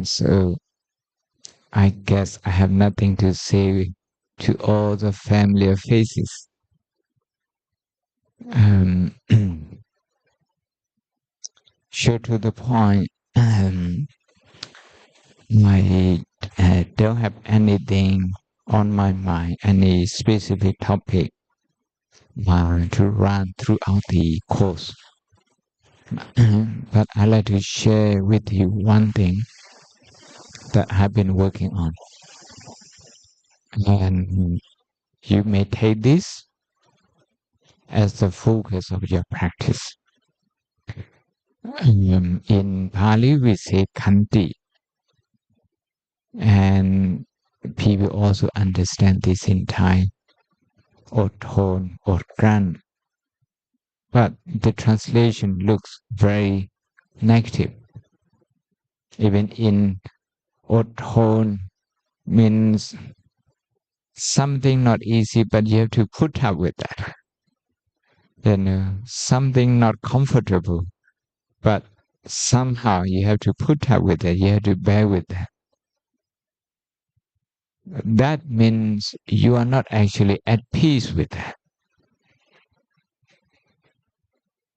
So I guess I have nothing to say to all the familiar faces. Um, Sure to the point. I don't have anything on my mind, any specific topic to run throughout the course. But I'd like to share with you one thing that I've been working on. And you may take this as the focus of your practice. In Pali, we say Khanti, and people also understand this in Thai, or tone, or gran. But the translation looks very negative. Even in tone means something not easy, but you have to put up with that. Then something not comfortable, but somehow you have to put up with it. You have to bear with that. That means you are not actually at peace with that.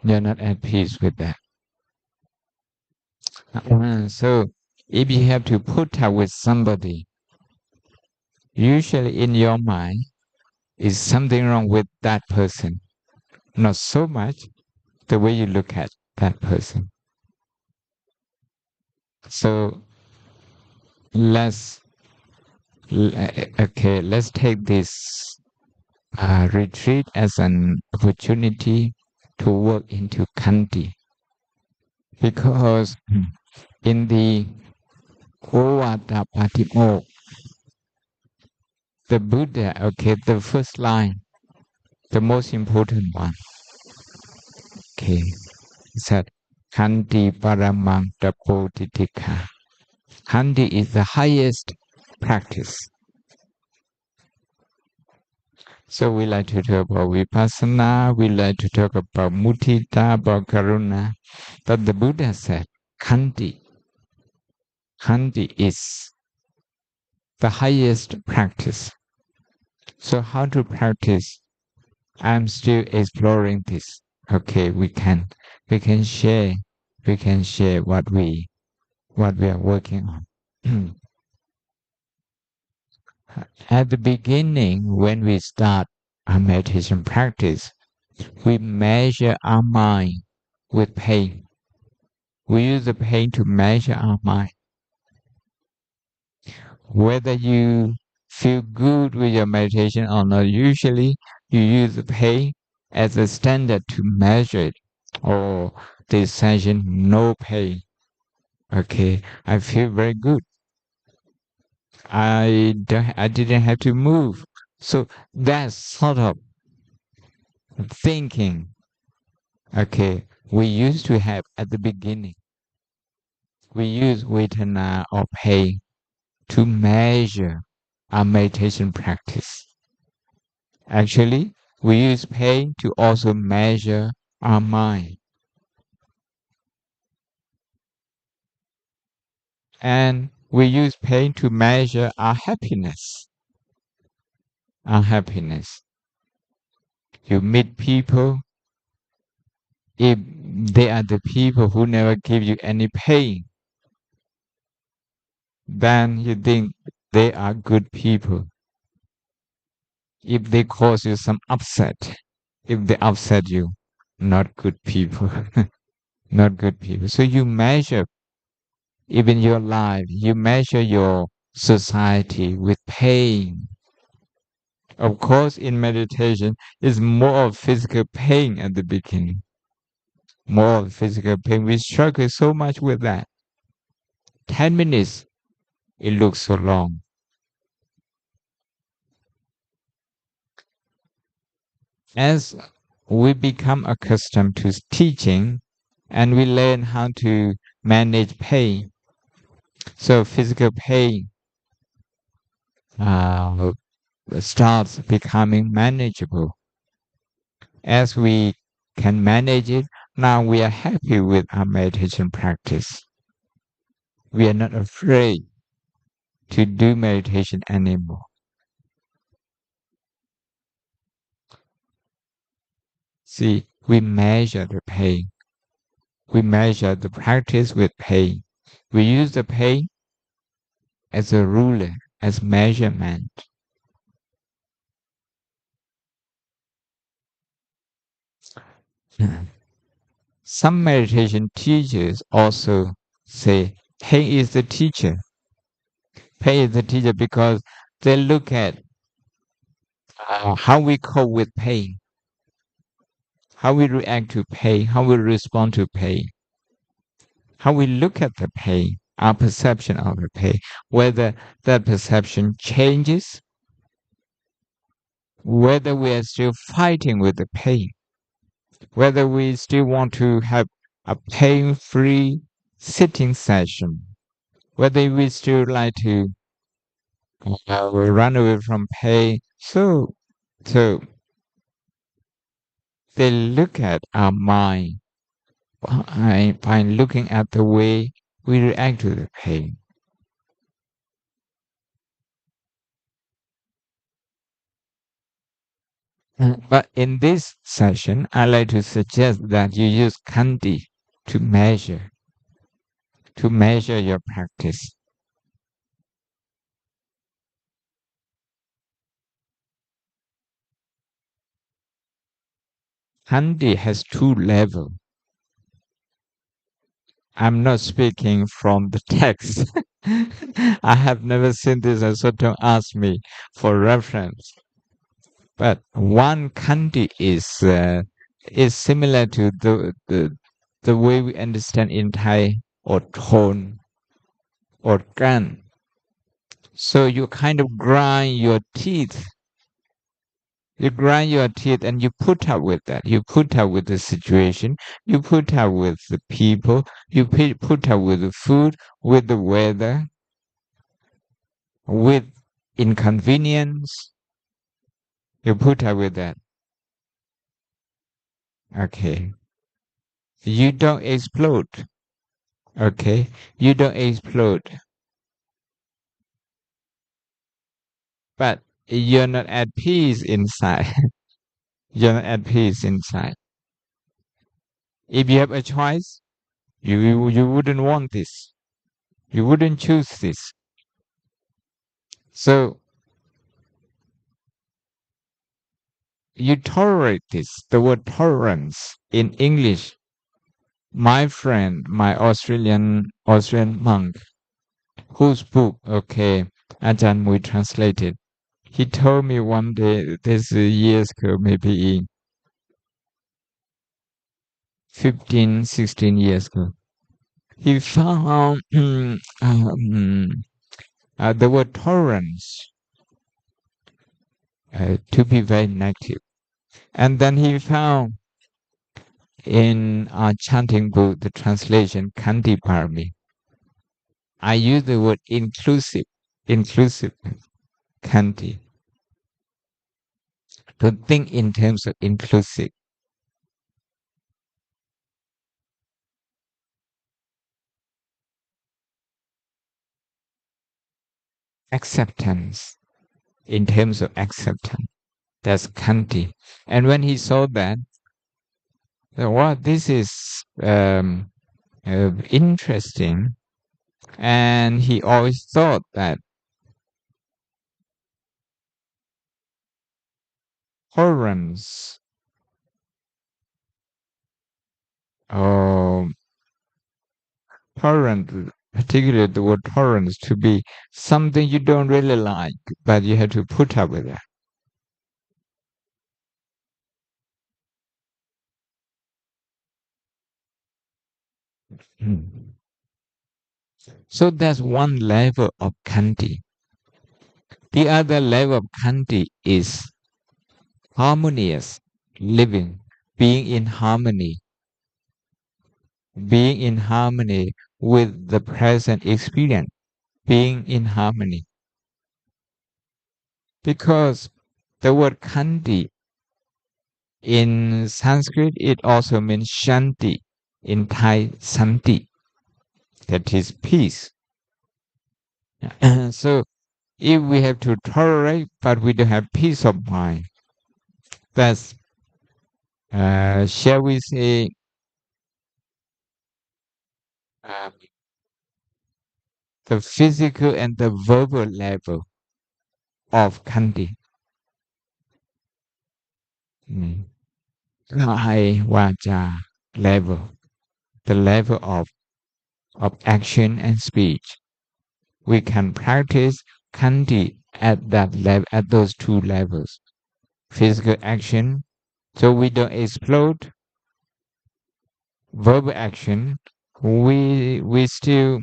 You're not at peace with that. So if you have to put up with somebody, usually in your mind is something wrong with that person. Not so much the way you look at that person. So let's let's take this retreat as an opportunity to work into Khanti, because in the Ovada Patimokkha, the Buddha, the first line, the most important one, said, Khanti Paramang Tapotitika. Khanti is the highest practice. So we like to talk about Vipassana, we like to talk about Mudita, about Karuna. But the Buddha said, Khanti. Khanti is the highest practice. So how to practice? I'm still exploring this. We can share what we are working on. At the beginning, when we start our meditation practice, we measure our mind with pain. We use the pain to measure our mind. Whether you feel good with your meditation or not, usually you use the pain as a standard to measure it. Or this session, no pain. I feel very good. I didn't have to move. So that sort of thinking, we used to have at the beginning. We use vedana or pain to measure our meditation practice. Actually, we use pain to also measure our mind. And we use pain to measure our happiness. Our happiness. You meet people, if they are the people who never give you any pain, then you think they are good people. If they cause you some upset, if they upset you, not good people. Not good people. So you measure even your life, you measure your society with pain. Of course, in meditation, it's more of physical pain at the beginning. More of physical pain. We struggle so much with that. 10 minutes, it looks so long. As we become accustomed to teaching and we learn how to manage pain, so physical pain starts becoming manageable. As we can manage it, now we are happy with our meditation practice. We are not afraid to do meditation anymore. See, we measure the pain. We measure the practice with pain. We use the pain as a ruler, as measurement. Some meditation teachers also say pain is the teacher. Pain is the teacher because they look at how we cope with pain, how we react to pain, how we respond to pain, how we look at the pain, our perception of the pain, whether that perception changes, whether we are still fighting with the pain, whether we still want to have a pain-free sitting session, whether we still like to run away from pain. So they look at our mind by looking at the way we react to the pain. But in this session, I like to suggest that you use Khanti to measure your practice. Khanti has two levels. I'm not speaking from the text. I have never seen this, and so don't ask me for reference. But one Khanti is similar to the way we understand in Thai or tone or kan. So you kind of grind your teeth. You grind your teeth and you put up with that. You put up with the situation. You put up with the people. You put up with the food, with the weather, with inconvenience. You put up with that. Okay. You don't explode. Okay. You don't explode. But you're not at peace inside. You're not at peace inside. If you have a choice, you wouldn't want this. You wouldn't choose this. So you tolerate this. The word tolerance in English. My friend, my Austrian monk, whose book, okay, Ajahn Mui translated. He told me one day, this years ago, maybe in 15, 16 years ago, he found the word tolerance to be very negative. And then he found in our chanting book, the translation, Khanti Parami. I use the word inclusive Khanti, to think in terms of inclusive. Acceptance, in terms of acceptance. That's Khanti. And when he saw that, well, this is interesting. And he always thought that tolerance, or tolerance, particularly the word tolerance, to be something you don't really like, but you have to put up with it. Hmm. So that's one level of Khanti. The other level of Khanti is harmonious living, being in harmony, being in harmony with the present experience, being in harmony. Because the word Khanti in Sanskrit, it also means Shanti, in Thai, Santi, that is peace. So if we have to tolerate, but we don't have peace of mind, that's, shall we say, um, the physical and the verbal level of Khanti. Mm. Kaya Vacha level, the level of action and speech. We can practice Khanti at that level, at those two levels. Physical action, so we don't explode. Verbal action, we still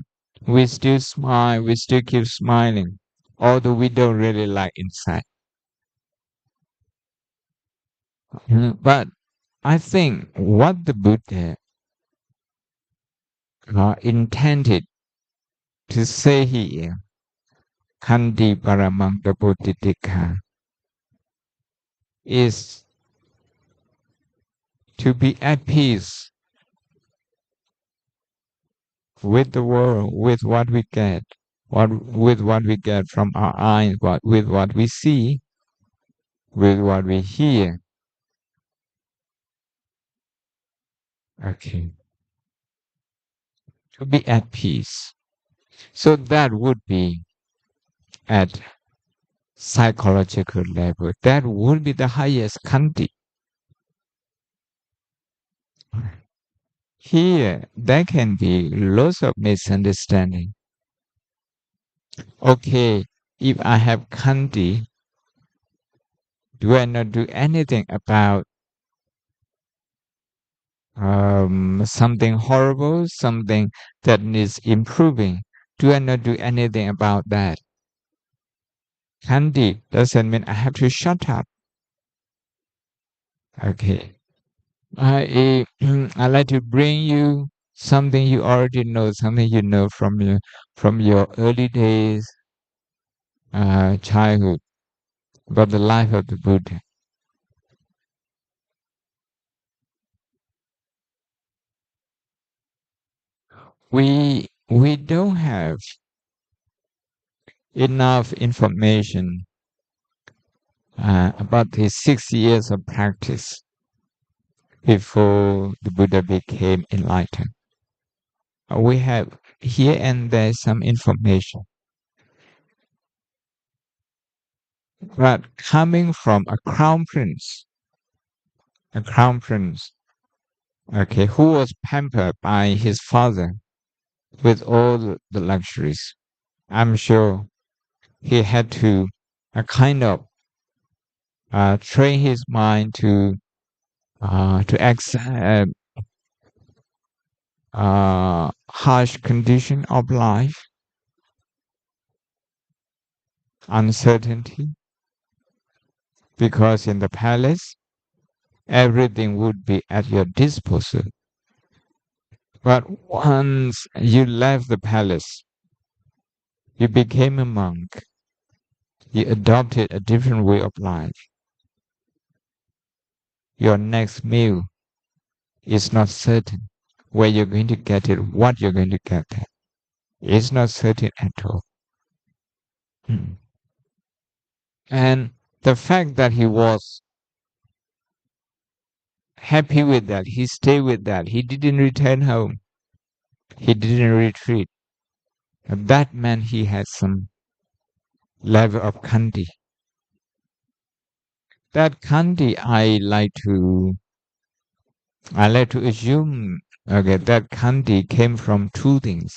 smile, we still keep smiling, although we don't really like inside. But I think what the Buddha intended to say here, Khanti Paramanta Bodhitika, is to be at peace with the world, with what we get, with what we get from our eyes, with what we see, with what we hear. Okay, to be at peace. So that would be at psychological level. That would be the highest Khanti. Here, there can be lots of misunderstanding. Okay, if I have Khanti, do I not do anything about something horrible, something that needs improving? Do I not do anything about that? Khanti doesn't mean I have to shut up. Okay. I like to bring you something you already know, something you know from your early days, childhood, about the life of the Buddha. We don't have enough information about his 6 years of practice before the Buddha became enlightened. We have here and there some information, but coming from a crown prince, okay, who was pampered by his father with all the luxuries. I'm sure he had to kind of train his mind to accept harsh condition of life, uncertainty, because in the palace everything would be at your disposal. But once you left the palace, you became a monk, you adopted a different way of life. Your next meal is not certain where you're going to get it, what you're going to get it. It's not certain at all. Hmm. And the fact that he was happy with that, he stayed with that, he didn't return home, he didn't retreat. That meant he had some level of Khanti. That Khanti, I like to assume, okay, that Khanti came from two things.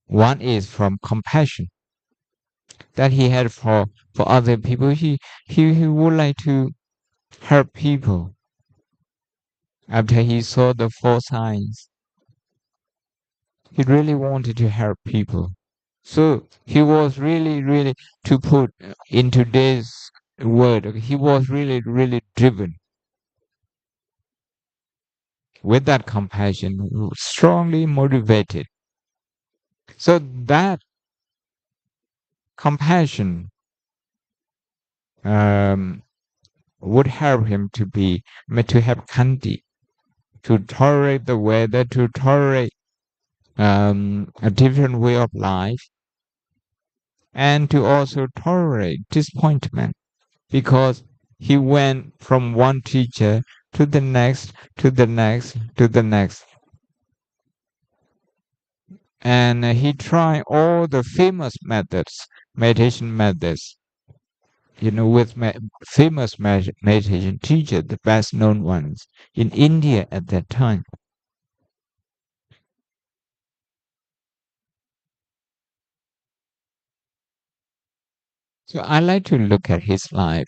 One is from compassion that he had for other people. He would like to help people after he saw the four signs. He really wanted to help people. So he was really, really, to put in today's word, okay, he was really, really driven with that compassion, strongly motivated. So that compassion um, would help him to have Khanti, to tolerate the weather, to tolerate a different way of life, and to also tolerate disappointment, because he went from one teacher to the next, to the next, to the next. And he tried all the famous methods, meditation methods, with famous meditation teachers, the best known ones in India at that time. So I like to look at his life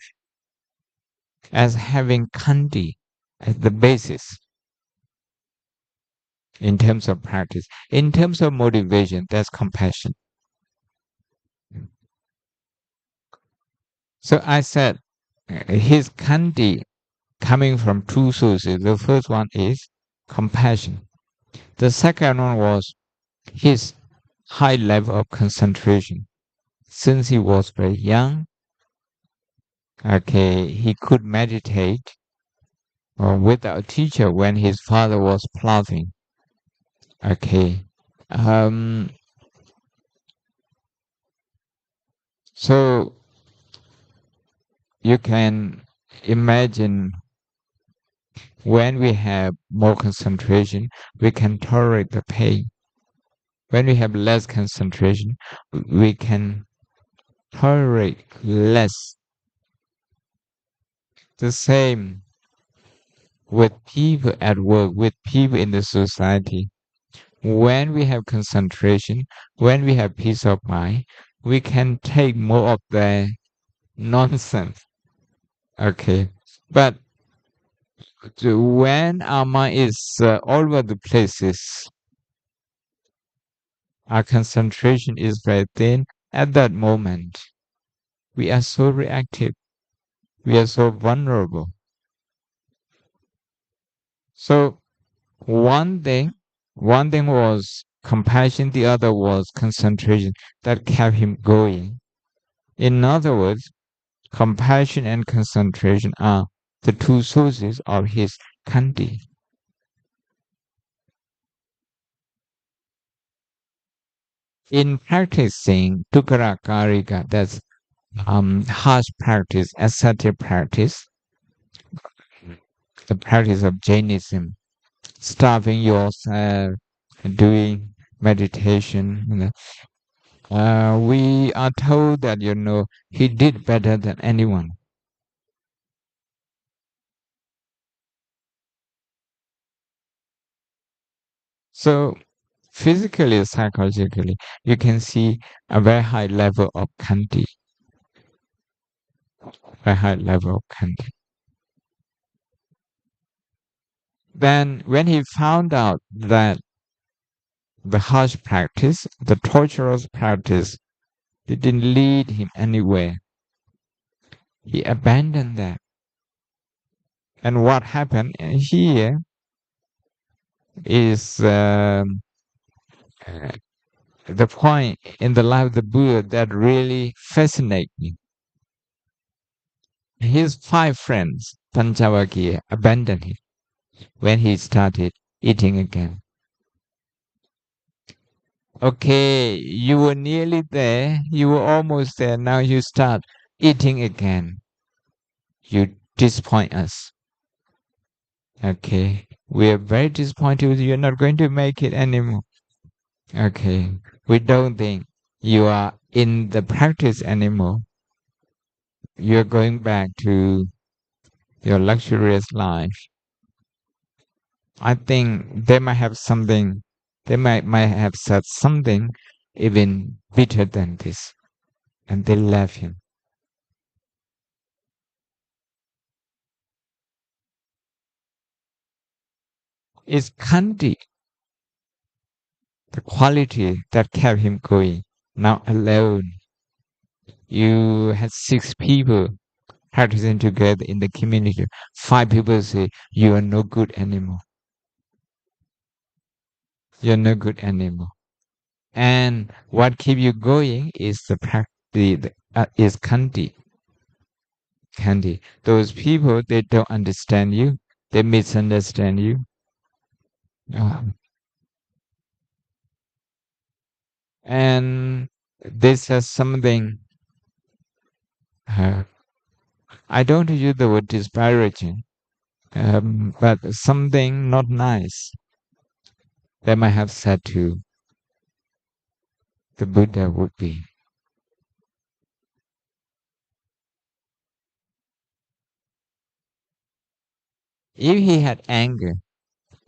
as having Khanti as the basis in terms of practice. In terms of motivation, there's compassion. So I said his Khanti coming from two sources. The first one is compassion. The second one was his high level of concentration. Since he was very young, okay, he could meditate without a teacher when his father was plowing. Okay. Um, so you can imagine when we have more concentration, we can tolerate the pain. When we have less concentration, we can tolerate less. The same with people at work, with people in the society. When we have concentration, when we have peace of mind, we can take more of the nonsense. Okay. But when our mind is all over the places, our concentration is very thin. At that moment, we are so reactive. We are so vulnerable. So one thing was compassion, the other was concentration that kept him going. In other words, compassion and concentration are the two sources of his Khanti. In practicing Tukara Karika, that's harsh practice, ascetic practice, the practice of Jainism, starving yourself, doing meditation. We are told that he did better than anyone. So physically, psychologically, you can see a very high level of Khanti, very high level of Khanti. Then, when he found out that the harsh practice, the torturous practice, didn't lead him anywhere, he abandoned that. And what happened here is uh, the point in the life of the Buddha that really fascinates me. His five friends, Panchavakya, abandoned him when he started eating again. Okay, you were nearly there, you were almost there, now you start eating again. You disappoint us. Okay, we are very disappointed with you. You're not going to make it anymore. Okay, we don't think you are in the practice anymore. You're going back to your luxurious life. I think they might have something, they might have said something even bitter than this, and they left him. It's Khanti, the quality that kept him going. Now alone, you had six people practicing together in the community. Five people say you are no good anymore. You're no good anymore. And what keep you going is the practice. Is Khanti. Khanti. Those people they don't understand you. They misunderstand you. Um, and This is something, uh, I don't use the word disparaging, but something not nice they might have said to the Buddha would be, if he had anger,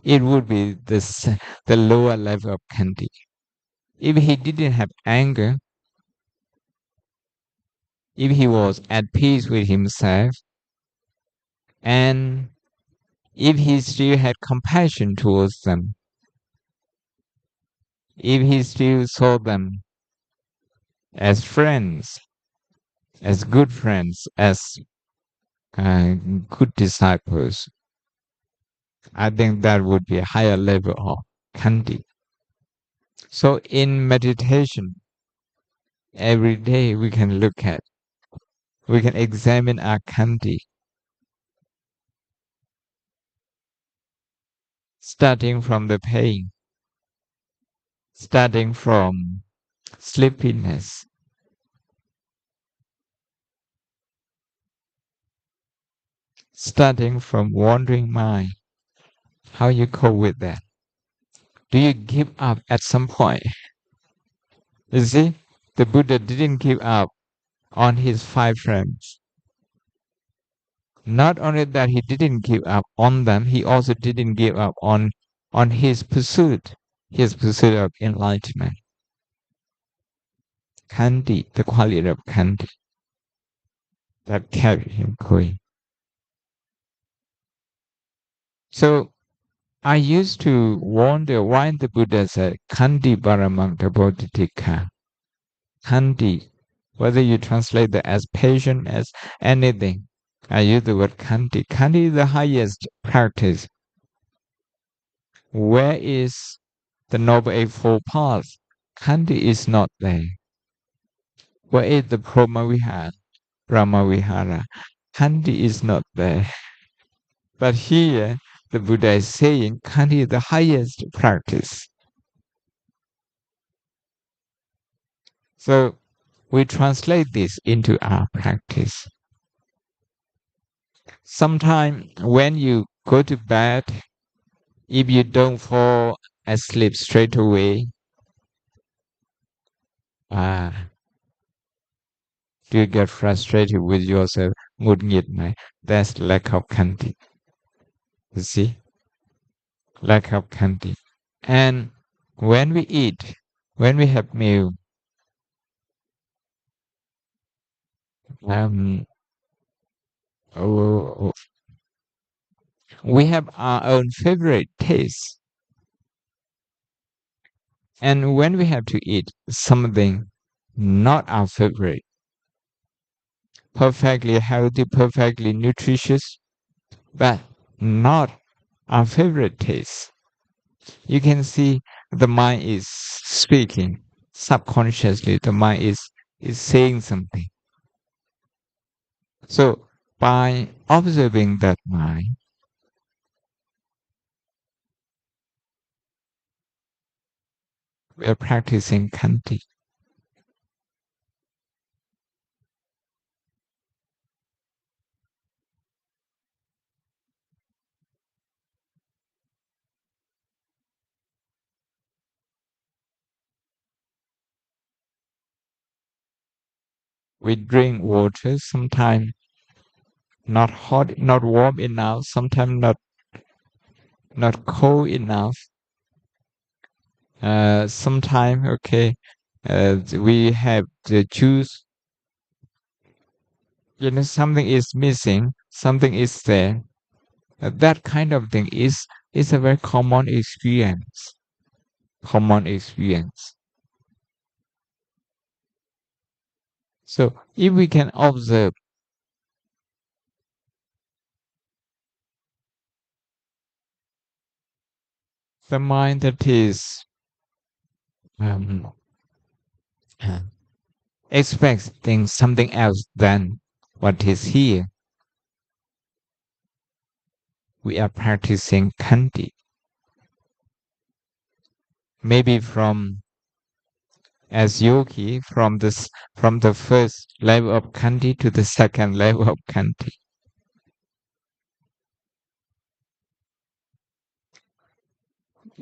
it would be the lower level of Khanti. If he didn't have anger, if he was at peace with himself, and if he still had compassion towards them, if he still saw them as friends, as good friends, as good disciples, I think that would be a higher level of Khanti. So in meditation, every day we can we can examine our Khanti, starting from the pain, starting from sleepiness, starting from wandering mind. How you cope with that? Do you give up at some point? You see, the Buddha didn't give up on his five friends. Not only that, he didn't give up on them, he also didn't give up on his pursuit of enlightenment. Khanti, the quality of Khanti that kept him going. So I used to wonder why the Buddha said Khanti Paramanta Bodhitikha. Khanti, whether you translate that as patient, as anything. I use the word Khanti. Khanti is the highest practice. Where is the Noble Eightfold Path? Khanti is not there. Where is the Brahmavihara? Khanti is not there. But here, the Buddha is saying Khanti is the highest practice. So we translate this into our practice. Sometimes when you go to bed, if you don't fall asleep straight away, do you get frustrated with yourself? That's lack of Khanti. You see? Lack of Khanti. And when we eat, when we have meal, um, oh, we have our own favorite taste. And when we have to eat something not our favorite, perfectly healthy, perfectly nutritious, but not our favorite taste, you can see the mind is speaking subconsciously. The mind is saying something. So by observing that mind, we are practicing Khanti. We drink water, sometimes not hot, not warm enough, sometimes not cold enough. Sometimes, okay, we have the juice. Something is missing, something is there. That kind of thing is a very common experience. Common experience. So if we can observe the mind that is um, expecting something else than what is here, we are practicing Khanti. Maybe from as yogi from the first level of Khanti to the second level of Khanti.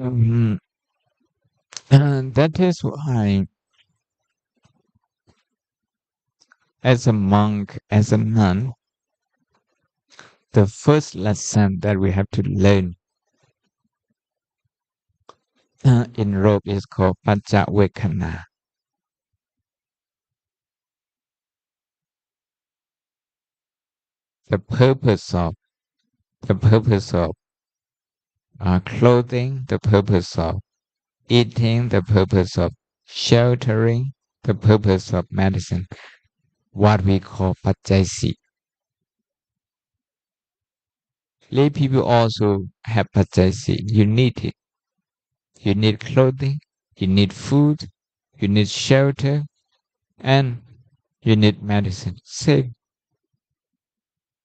Um, and that is why, as a monk, as a nun, the first lesson that we have to learn in Robe is called Pacha Vekana. The purpose of the purpose of clothing, the purpose of eating, the purpose of sheltering, the purpose of medicine, what we call Pachayasi. Lay people also have Pachayasi. You need it. You need clothing, you need food, you need shelter, and you need medicine. Same.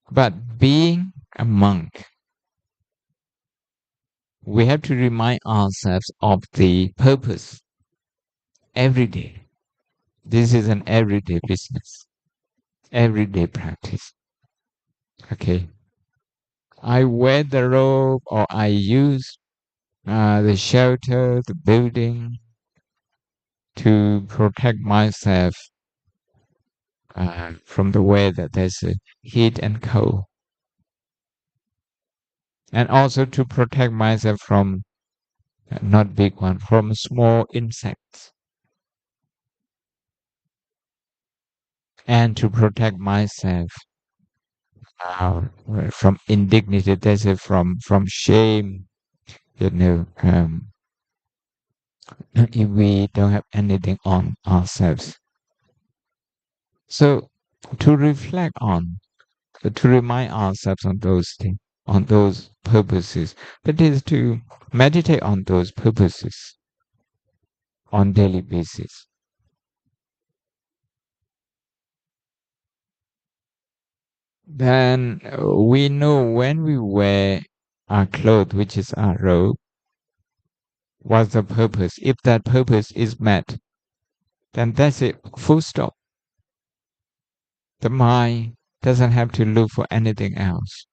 But being a monk, we have to remind ourselves of the purpose every day. This is an everyday business, everyday practice. Okay. I wear the robe or I use the shelter, the building to protect myself from the weather. There's heat and cold. And also to protect myself from not big one, from small insects. And to protect myself uh, from indignity, that's it, from shame, if we don't have anything on ourselves. So to reflect on, to remind ourselves on those things, on those purposes, that is to meditate on those purposes on daily basis. Then we know when we wear our clothes, which is our robe, what's the purpose. If that purpose is met, then that's it, full stop. The mind doesn't have to look for anything else.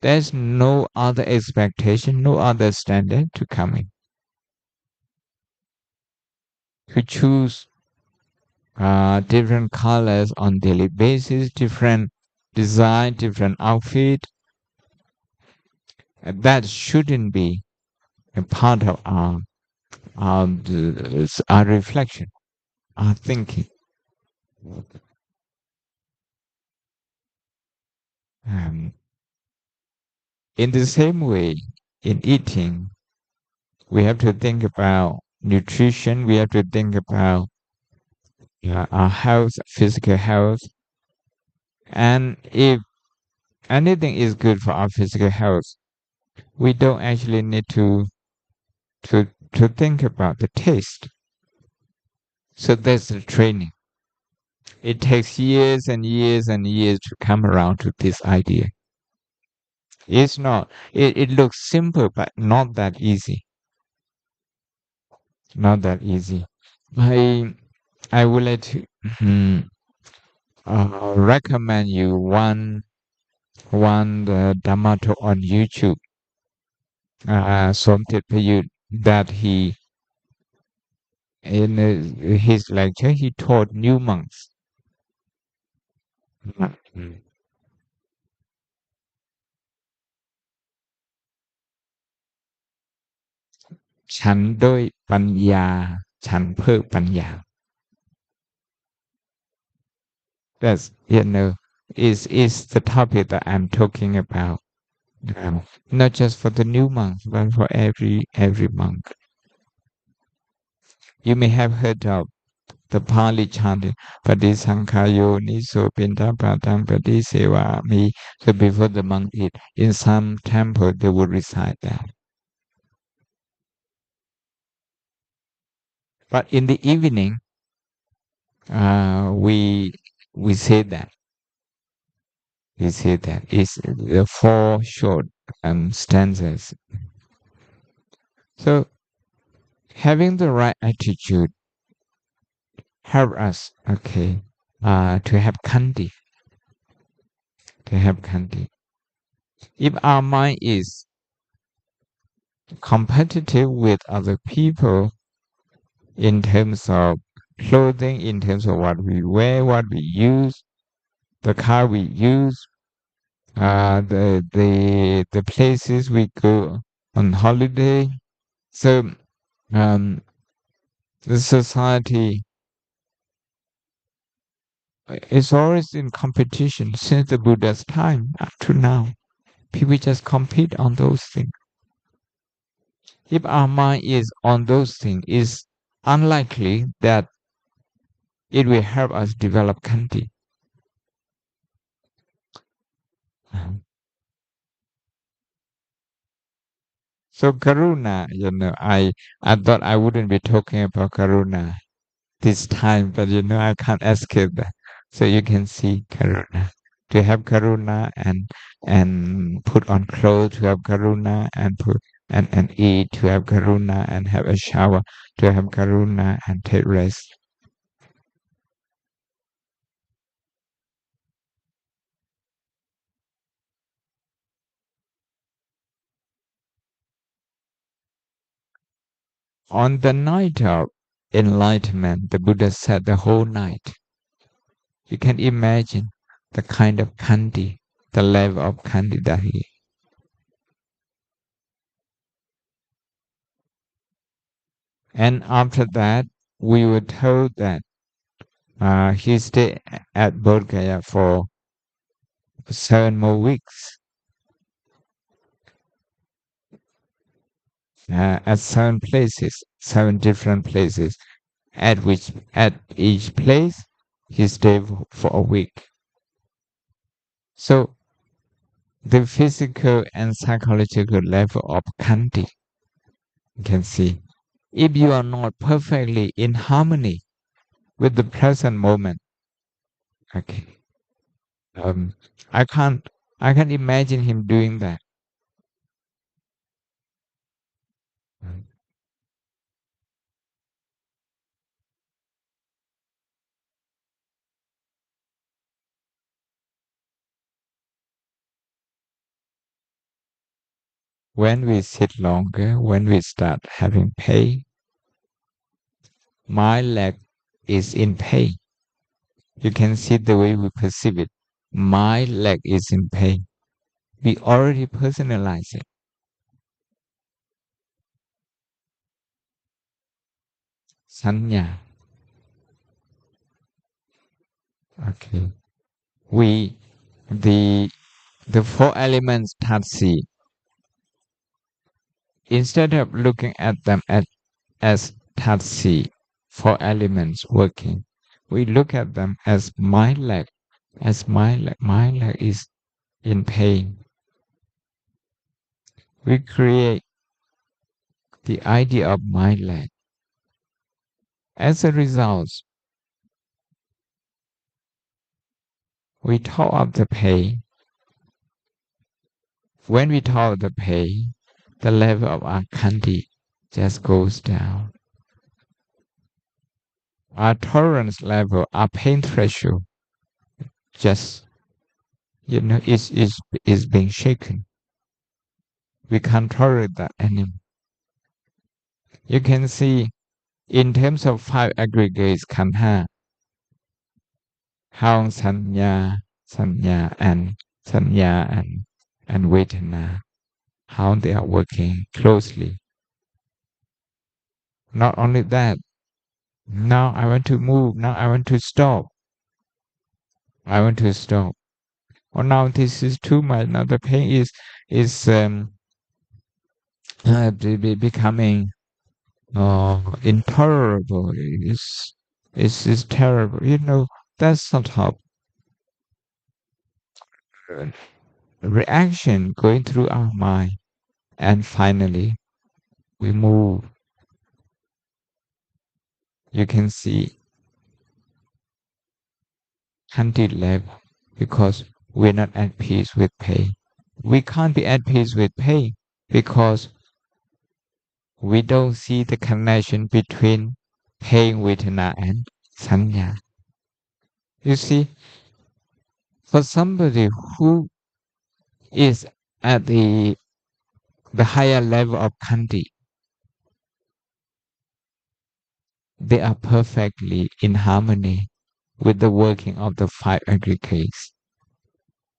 There's no other expectation, no other standard to come in. To choose different colors on daily basis, different design, different outfit, that shouldn't be a part of our reflection, our thinking. Um, in the same way, in eating, we have to think about nutrition. We have to think about our health, physical health, and if anything is good for our physical health, we don't actually need to think about the taste. So that's the training. It takes years and years and years to come around to this idea. It's not. It looks simple, but not that easy. Not that easy. I I would like to recommend you one Dhamma talk on YouTube. Something for you that he in his lecture he taught new monks. Mm. ฉันด้วยปัญญาฉันเพิ่มปัญญา That's is the topic that I'm talking about. Not just for the new monks, but for every monk. You may have heard of the Pali chanting Padisankhayo Niso Pinta Patang Padisewa Mi. So before the monk eat, in some temple they would recite that. But in the evening, we say that. We say that it's the four short stanzas. So having the right attitude help us, okay, to have Khanti, to have Khanti. If our mind is competitive with other people in terms of clothing, in terms of what we wear, what we use, the car we use, the places we go on holiday. So the society is always in competition since the Buddha's time up to now. People just compete on those things. If our mind is on those things, it's unlikely that it will help us develop Khanti. So Karuna, I thought I wouldn't be talking about Karuna this time, but I can't escape that. So you can see Karuna. To have Karuna and put on clothes to have Karuna and put and eat to have Karuna and have a shower to have Karuna and take rest. On the night of enlightenment, the Buddha said the whole night. You can imagine the kind of Khanti, the level of Khanti that he. And after that, we were told that he stayed at Bodh Gaya for 7 more weeks at 7 places, 7 different places, at each place he stayed for a week. So the physical and psychological level of Khanti, you can see. If you are not perfectly in harmony with the present moment, okay, um, I can't, I can imagine him doing that. When we sit longer, when we start having pain, my leg is in pain. You can see the way we perceive it. My leg is in pain. We already personalize it. Sanya. Okay. We, the the four elements tatsi, instead of looking at them as tatsi, four elements working, we look at them as my leg, my leg is in pain. We create the idea of my leg. As a result, we talk of the pain. When we talk of the pain, the level of our Khanti just goes down. Our tolerance level, our pain threshold, just is being shaken. We can't tolerate that anymore. You can see in terms of five aggregates, Khanha, how Sanya and Vedana, how they are working closely. Not only that, now I want to move, now I want to stop. I want to stop. Or now this is too much. Now the pain is becoming intolerable. It's terrible. That sort of reaction going through our mind, and finally we move. You can see hunted level because we're not at peace with pain. We can't be at peace with pain because we don't see the connection between pain, vedana, and Sanya. You see, for somebody who is at the higher level of Khanti, they are perfectly in harmony with the working of the five aggregates.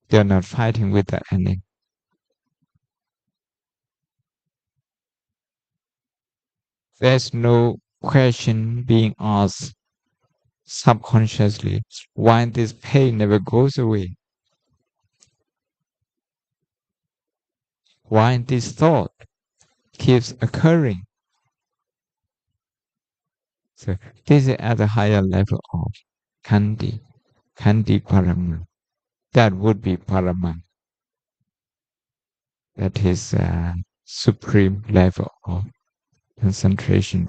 They are not fighting with the enemy. There's no question being asked subconsciously why this pain never goes away. Why this thought keeps occurring. So this is at a higher level of Khanti, Khanti Parama. That would be Parama. That is a supreme level of concentration.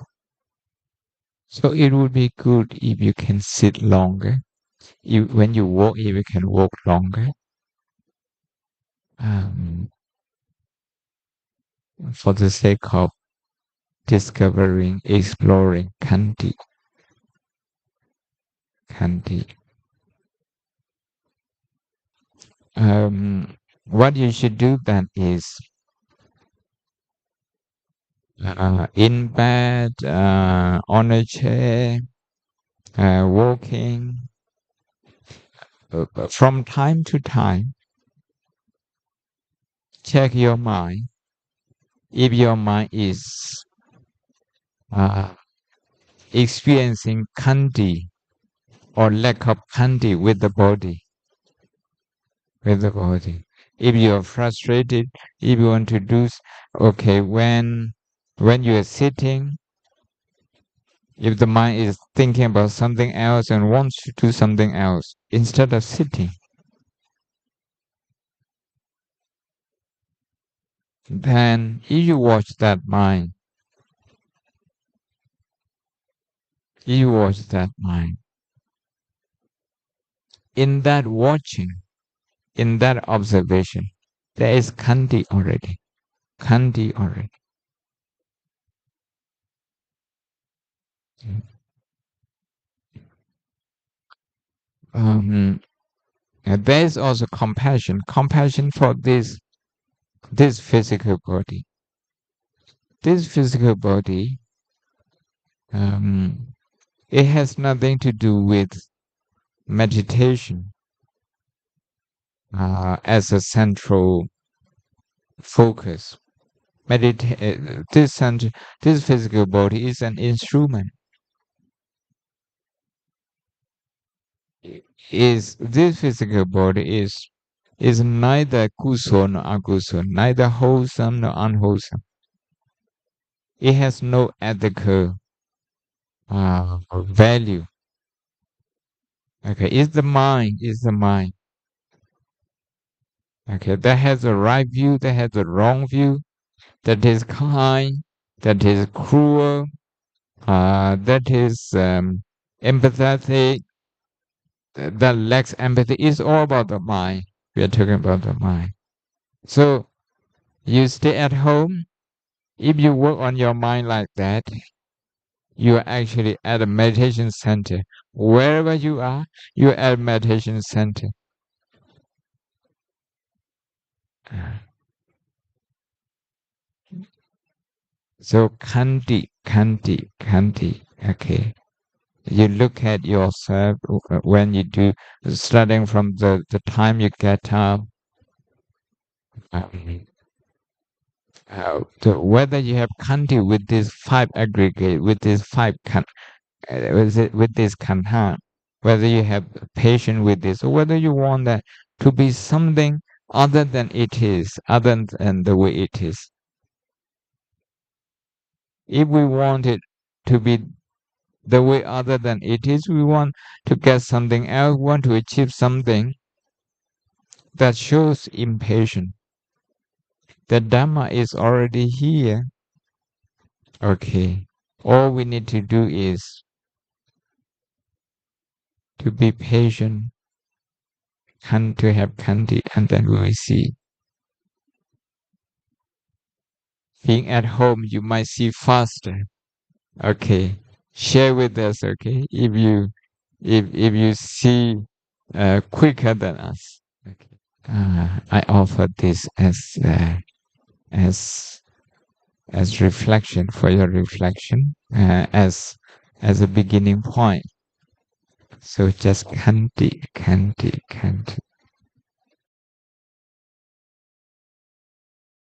So it would be good if you can sit longer. When you walk, if you can walk longer. Um, for the sake of discovering, exploring Khanti. Khanti. What you should do then is in bed, on a chair, walking, from time to time, check your mind. If your mind is uh, experiencing Khanti or lack of Khanti with the body, If you are frustrated, if you want to do, okay, when you are sitting, if the mind is thinking about something else and wants to do something else instead of sitting, then if you watch that mind, in that watching, in that observation, there is Khanti already. Khanti already. And there is also compassion for this physical body. This physical body, it has nothing to do with meditation as a central focus. This physical body is an instrument. This physical body is neither kusala nor akusala, neither wholesome nor unwholesome. It has no ethical value. Okay, it's the mind. Okay, that has a right view, that has a wrong view, that is kind, that is cruel, that is empathetic, that lacks empathy. It's all about the mind. We are talking about the mind. So you stay at home. If you work on your mind like that, you are actually at a meditation center. Wherever you are at a meditation center. So Khanti. Okay. You look at yourself when you do, starting from the time you get up, um, whether you have Khanti with these five aggregate, with these with this khandha, whether you have patience with this, or whether you want that to be something other than it is, other than the way it is. If we want it to be the way other than it is, we want to get something else, want to achieve something that shows impatience. The Dhamma is already here. Okay. All we need to do is to be patient, to have Khanti, and then we will see. Being at home, you might see faster. Okay. Share with us, okay? if you see quicker than us. Okay. I offer this as as reflection for your reflection, as a beginning point. So just Khanti, Khanti, Khanti.